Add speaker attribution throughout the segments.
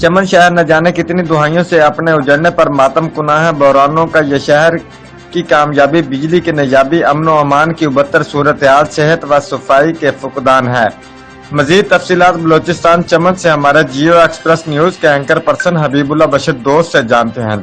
Speaker 1: चमन शहर न जाने कितनी दुहाइयों से अपने उजड़ने पर मातम कुना है। बहरानों का यह शहर की कामयाबी, बिजली की नायाबी, अमन व अमान की उबत्तर सूरत हाल, सेहत व सफाई के फुकदान है। मजीद तफसीलात बलोचिस्तान चमन से हमारे जियो एक्सप्रेस न्यूज के एंकर पर्सन हबीबुल्लाह बशीर दोस्त से जानते हैं।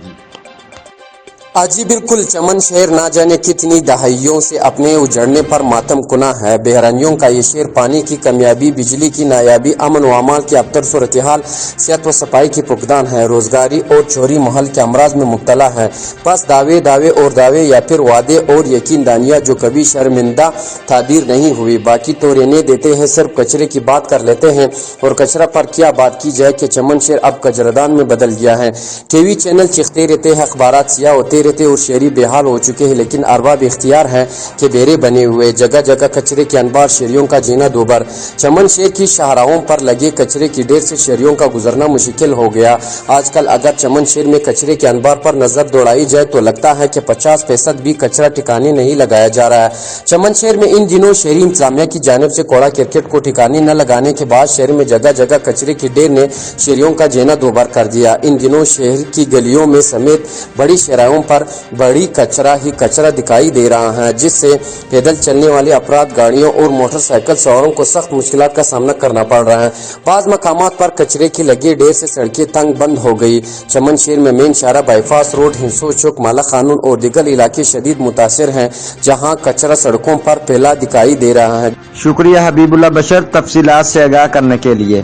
Speaker 2: जी बिल्कुल, चमन शहर ना जाने कितनी दहाइयों से अपने उजड़ने पर मातम कुना है। बहरानियों का ये शहर पानी की कमियाबी, बिजली की नायाबी, अमन व अमान की अबतर सूरत हाल, सेहत व सफाई की फुकदान है। रोजगारी और चोरी महल के अमराज में मुब्तला है। बस दावे दावे और दावे या फिर वादे और यकीन दानिया जो कभी शर्मिंदा तादीर नहीं हुई। बाकी तो रहने देते हैं, सिर्फ कचरे की बात कर लेते हैं। और कचरा पर क्या बात की जाए कि चमन शहर अब कचरादान में बदल गया है। टीवी चैनल चिखते रहते हैं, अखबारात सियाह होते रहते और शहरी बेहाल हो चुके हैं। लेकिन अरबाब इख्तियार है कि बेरे बने हुए, जगह जगह कचरे के अनबार, शहरियों का जीना दोबर। चमन शहर की शाहराहों पर लगे कचरे की ढेर से शहरियों का गुजरना मुश्किल हो गया। आजकल अगर चमन शहर में कचरे के अनबार पर नजर दौड़ाई जाए तो लगता है कि 50% भी कचरा ठिकाने नहीं लगाया जा रहा है। चमन शहर में इन दिनों शहरी इंतजामिया की जानिब से कूड़ा क्रिकेट को ठिकाने न लगाने के बाद शहर में जगह जगह कचरे की ढेर ने शहरियों का जीना दोबार कर दिया। इन दिनों शहर की गलियों में समेत बड़ी शहरों पर बड़ी कचरा ही कचरा दिखाई दे रहा है, जिससे पैदल चलने वाले अफराद, गाड़ियों और मोटरसाइकिल सवारों को सख्त मुश्किलात का सामना करना पड़ रहा है। बाज़ मकामात पर कचरे की लगी ढेर से सड़कें तंग बंद हो गई। चमन शहर में मेन शारा, बाईपास रोड, हिंसो चौक, माला खानून और दिगर इलाके शदीद मुतासिर हैं, जहाँ कचरा सड़कों पर फैला दिखाई दे रहा है।
Speaker 1: शुक्रिया हबीबुल्लाह बशीर तफसीलात से आगाह करने के लिए।